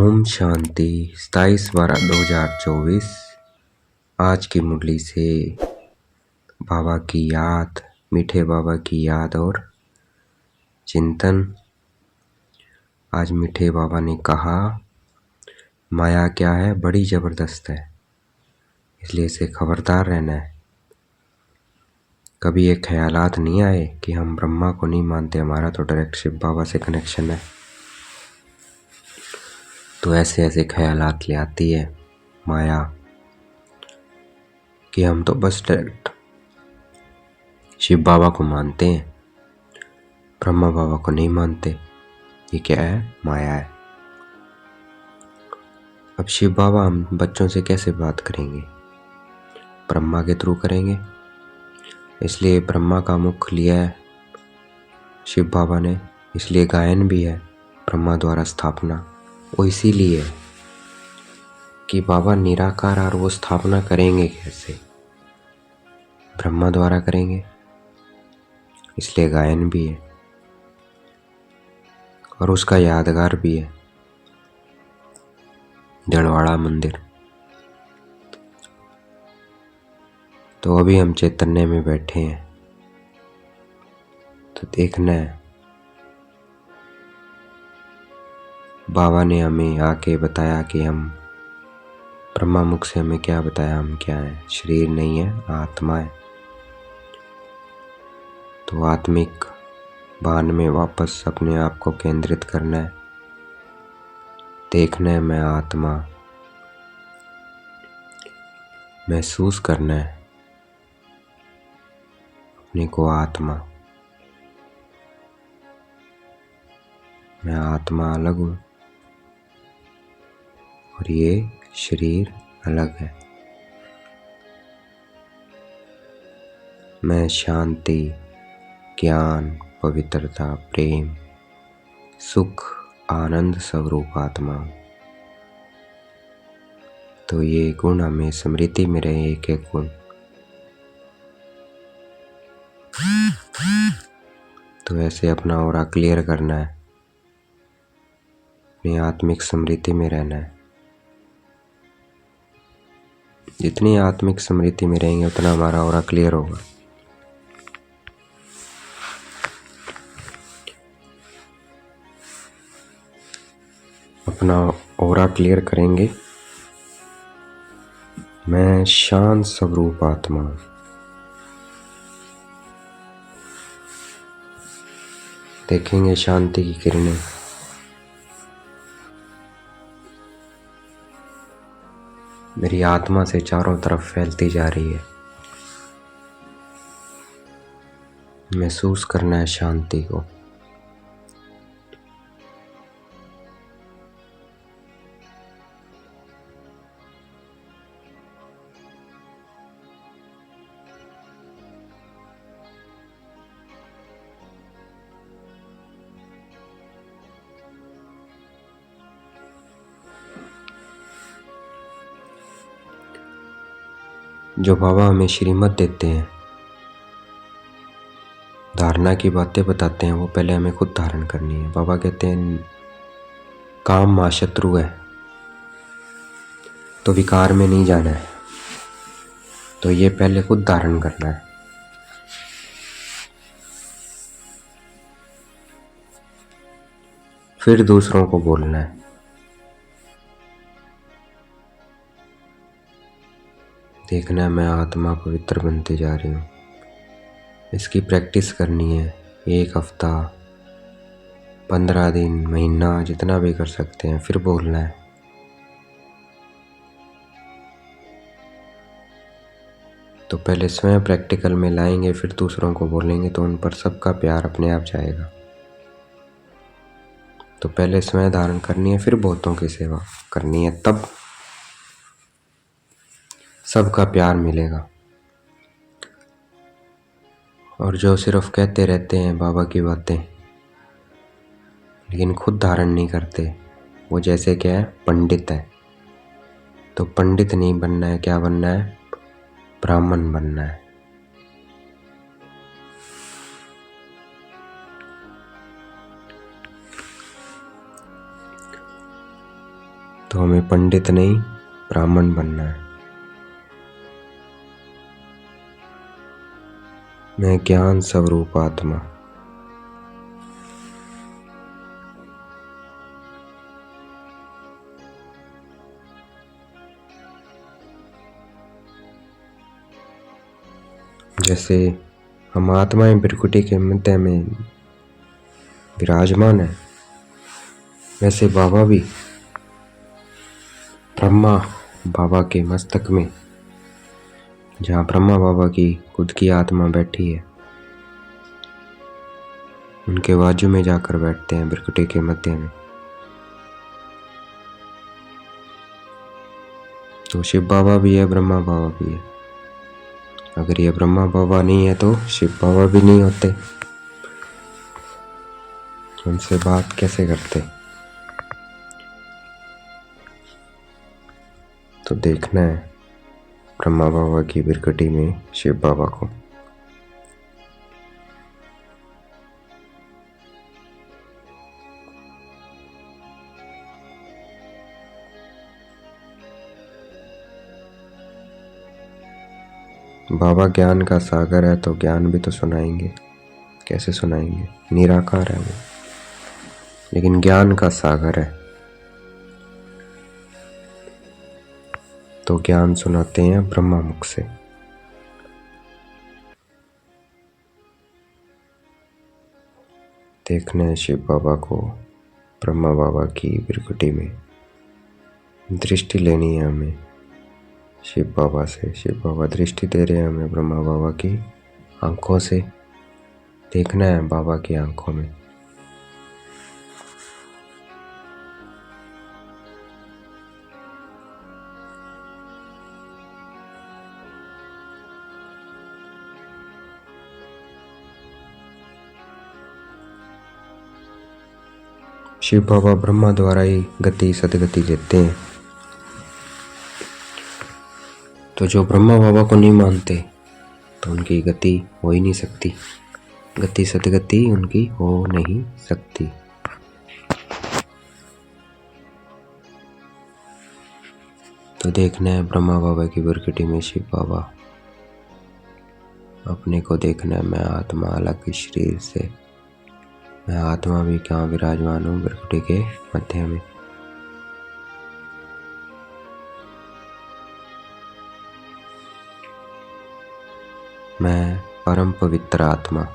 ओम शांति 27/12/2024। आज की मुरली से बाबा की याद, मीठे बाबा की याद और चिंतन। आज मीठे बाबा ने कहा, माया क्या है, बड़ी ज़बरदस्त है, इसलिए इसे खबरदार रहना है। कभी ये ख्यालात नहीं आए कि हम ब्रह्मा को नहीं मानते, हमारा तो डायरेक्ट शिव बाबा से कनेक्शन है। तो ऐसे ऐसे ख्यालात ले आती है माया कि हम तो बस डायरेक्ट शिव बाबा को मानते हैं, ब्रह्मा बाबा को नहीं मानते। ये क्या है? माया है। अब शिव बाबा हम बच्चों से कैसे बात करेंगे? ब्रह्मा के थ्रू करेंगे। इसलिए ब्रह्मा का मुख लिया है शिव बाबा ने, इसलिए गायन भी है ब्रह्मा द्वारा स्थापना। वो इसीलिए है कि बाबा निराकार और वो स्थापना करेंगे कैसे? ब्रह्मा द्वारा करेंगे, इसलिए गायन भी है और उसका यादगार भी है जड़वाड़ा मंदिर। तो अभी हम चैतन्य में बैठे हैं, तो देखना है बाबा ने हमें आके बताया कि हम ब्रह्मा मुख से हमें क्या बताया, हम क्या हैं। शरीर नहीं है, आत्मा है। तो आत्मिक भान में वापस अपने आप को केंद्रित करना है, देखना है मैं आत्मा, महसूस करना है अपने को आत्मा। मैं आत्मा अलग हूँ और ये शरीर अलग है। मैं शांति, ज्ञान, पवित्रता, प्रेम, सुख, आनंद स्वरूप आत्मा हूँ। तो ये गुण हमें स्मृति में रहे, एक एक गुण। तो ऐसे अपना ऑरा क्लियर करना है, अपनी आत्मिक स्मृति में रहना है। जितनी आत्मिक स्मृति में रहेंगे उतना हमारा ऑरा क्लियर होगा। अपना ऑरा क्लियर करेंगे। मैं शांत स्वरूप आत्मा हूँ। देखेंगे शांति की किरणें मेरी आत्मा से चारों तरफ फैलती जा रही है। महसूस करना है शांति को। जो बाबा हमें श्रीमत देते हैं, धारणा की बातें बताते हैं, वो पहले हमें खुद धारण करनी है। बाबा कहते हैं काम महाशत्रु है, तो विकार में नहीं जाना है। तो ये पहले खुद धारण करना है। फिर दूसरों को बोलना है। देखना है मैं आत्मा पवित्र बनती जा रही हूँ। इसकी प्रैक्टिस करनी है। 1 हफ्ता, 15 दिन, महीना, जितना भी कर सकते हैं। फिर बोलना है। तो पहले स्वयं प्रैक्टिकल में लाएंगे, फिर दूसरों को बोलेंगे, तो उन पर सबका प्यार अपने आप जाएगा। तो पहले स्वयं धारण करनी है, फिर बहुतों की सेवा करनी है, तब सबका प्यार मिलेगा। और जो सिर्फ कहते रहते हैं बाबा की बातें, लेकिन खुद धारण नहीं करते, वो जैसे क्या है, पंडित है। तो पंडित नहीं बनना है, क्या बनना है? ब्राह्मण बनना है। तो हमें पंडित नहीं ब्राह्मण बनना है। मैं ज्ञान स्वरूप आत्मा। जैसे हम आत्माएं बिरकुटी के मध्य में विराजमान है, वैसे बाबा भी ब्रह्मा बाबा के मस्तक में, जहाँ ब्रह्मा बाबा की खुद की आत्मा बैठी है, उनके बाजू में जाकर बैठते हैं बिरकुटी के मध्य में। तो शिव बाबा भी है, ब्रह्मा बाबा भी है। अगर ये ब्रह्मा बाबा नहीं है तो शिव बाबा भी नहीं होते, उनसे बात कैसे करते? तो देखना है ब्रह्मा बाबा की बिरकुटी में शिव बाबा को। बाबा ज्ञान का सागर है, तो ज्ञान भी तो सुनाएंगे। कैसे सुनाएंगे? निराकार है वो, लेकिन ज्ञान का सागर है, तो ज्ञान सुनाते हैं ब्रह्मा मुख से। देखना है शिव बाबा को ब्रह्मा बाबा की बिरकुटी में। दृष्टि लेनी है हमें शिव बाबा से। शिव बाबा दृष्टि दे रहे हैं हमें ब्रह्मा बाबा की आंखों से। देखना है बाबा की आंखों में। शिव बाबा ब्रह्मा द्वारा ही गति सदगति लेते हैं। तो जो ब्रह्मा बाबा को नहीं मानते तो उनकी गति हो ही नहीं सकती, गति सदगति उनकी हो नहीं सकती। तो देखना है ब्रह्मा बाबा की बिरकुटी में शिव बाबा। अपने को देखना है, मैं आत्मा अलग इस शरीर से। मैं आत्मा भी कहाँ विराजमान हूँ? बिरकुटी के मध्य में। मैं परम पवित्र आत्मा।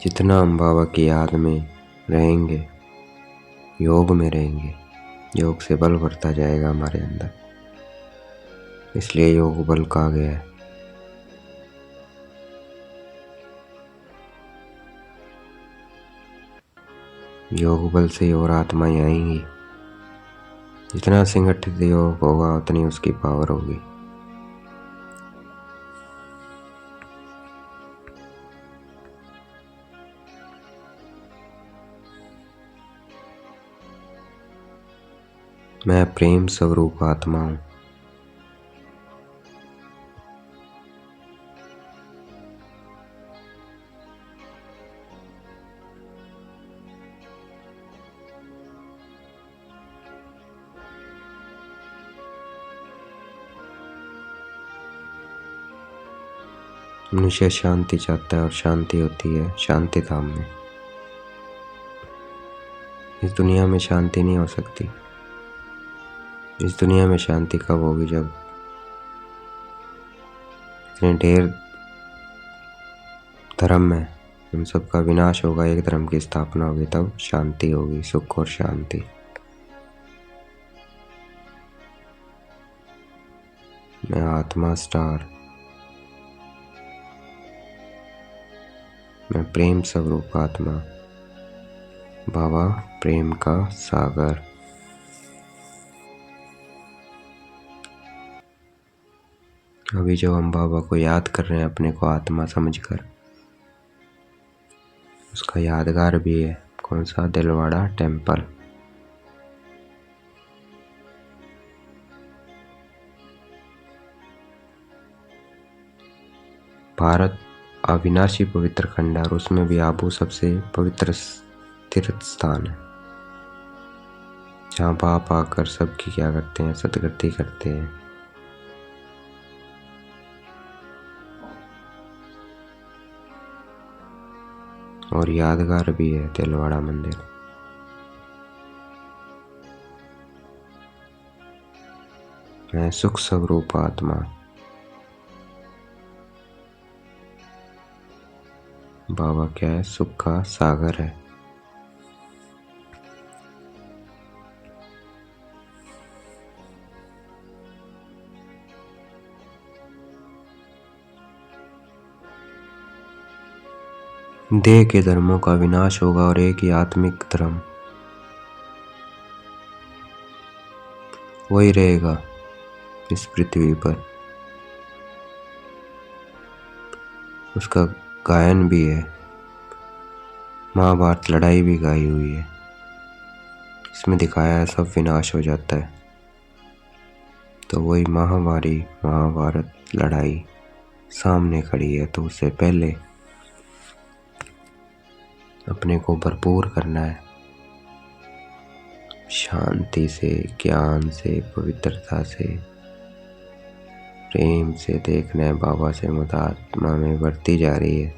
जितना हम बाबा की याद में रहेंगे, योग में रहेंगे, योग से बल बढ़ता जाएगा हमारे अंदर। इसलिए योग बल कहा गया है। योग बल से और आत्माएं आएंगी। जितना संगठित योग होगा उतनी उसकी पावर होगी। मैं प्रेम स्वरूप आत्मा हूँ। मनुष्य शांति चाहता है और शांति होती है शांति धाम में। इस दुनिया में शांति नहीं हो सकती। इस दुनिया में शांति कब होगी? जब इतने ढेर धर्म है, उन सब का विनाश होगा, एक धर्म की स्थापना होगी, तब शांति होगी, सुख और शांति। मैं आत्मा स्टार, मैं प्रेम स्वरूप आत्मा, बाबा प्रेम का सागर। अभी जो हम बाबा को याद कर रहे हैं अपने को आत्मा समझकर, उसका यादगार भी है। कौन सा? दिलवाड़ा टेम्पल। भारत अविनाशी पवित्र खंड है और उसमें भी आबू सबसे पवित्र तीर्थ स्थान है, जहाँ बाप आकर सबकी क्या करते हैं? सदगति करते हैं। और यादगार भी है दिलवाड़ा मंदिर। मैं सुख स्वरूप आत्मा। बाबा क्या है? सुख का सागर है। देह के धर्मों का विनाश होगा और एक ही आत्मिक धर्म वही रहेगा इस पृथ्वी पर। उसका गायन भी है, महाभारत लड़ाई भी गाई हुई है। इसमें दिखाया है सब विनाश हो जाता है, तो वही महामारी महाभारत लड़ाई सामने खड़ी है। तो उससे पहले अपने को भरपूर करना है, शांति से, ज्ञान से, पवित्रता से, प्रेम से देखना है। बाबा से मुझ आत्मा में बढ़ती जा रही है।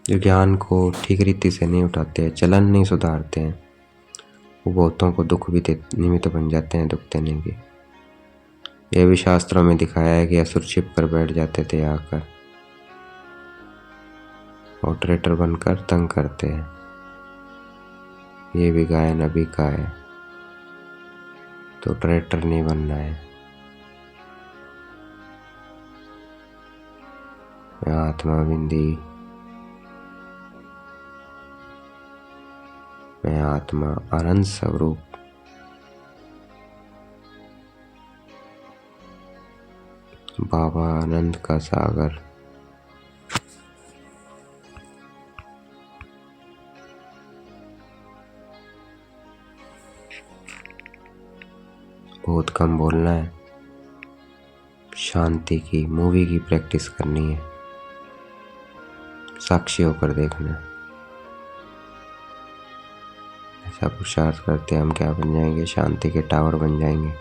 जो ज्ञान को ठीक रीति से नहीं उठाते हैं, चलन नहीं सुधारते हैं, वो बहुतों को दुख भी निमित्त बन जाते हैं दुख देने के। यह भी शास्त्रों में दिखाया है कि असुर छिप कर बैठ जाते थे आकर, ऑपरेटर बनकर तंग करते हैं। ये भी गायन अभी का है, तो ऑपरेटर नहीं बनना है। मैं आत्मा बिंदी, मैं आत्मा आनंद स्वरूप। बाबा आनंद का सागर। बहुत कम बोलना है, शांति की मूवी की प्रैक्टिस करनी है, साक्षी होकर देखना है। ऐसा पुरुषार्थ करते हम क्या बन जाएंगे? शांति के टावर बन जाएंगे।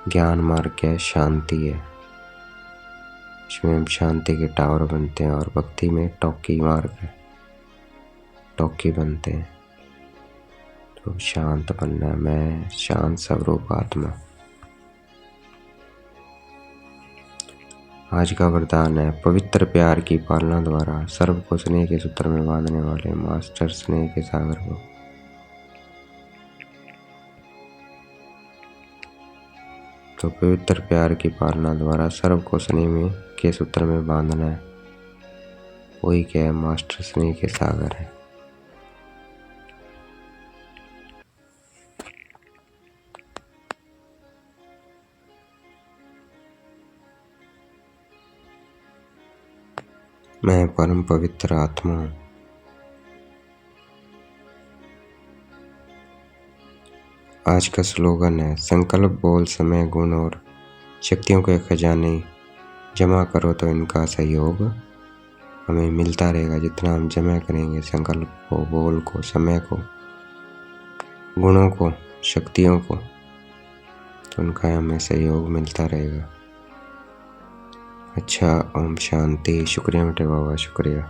ज्ञान मार्ग क्या? शांति है। इसमें हम शांति के टावर बनते हैं और भक्ति में टॉकी मार्ग है, टॉकी बनते हैं। तो शांत बनना है। मैं शांत स्वरूप आत्मा। आज का वरदान है पवित्र प्यार की पालना द्वारा सर्व को स्नेह के सूत्र में बांधने वाले मास्टर स्नेह के सागर को। तो पवित्र प्यार की पालना द्वारा सर्व को स्नेह में के सूत्र में बांधना है, वही क्या है? मास्टर स्नेह के सागर है। मैं परम पवित्र आत्मा हूँ। आज का स्लोगन है संकल्प बोल समय गुण और शक्तियों के खजाने जमा करो तो इनका सहयोग हमें मिलता रहेगा। जितना हम जमा करेंगे संकल्प को, बोल को, समय को, गुणों को, शक्तियों को, तो उनका हमें सहयोग मिलता रहेगा। अच्छा, ओम शांति। शुक्रिया बेटे बाबा, शुक्रिया।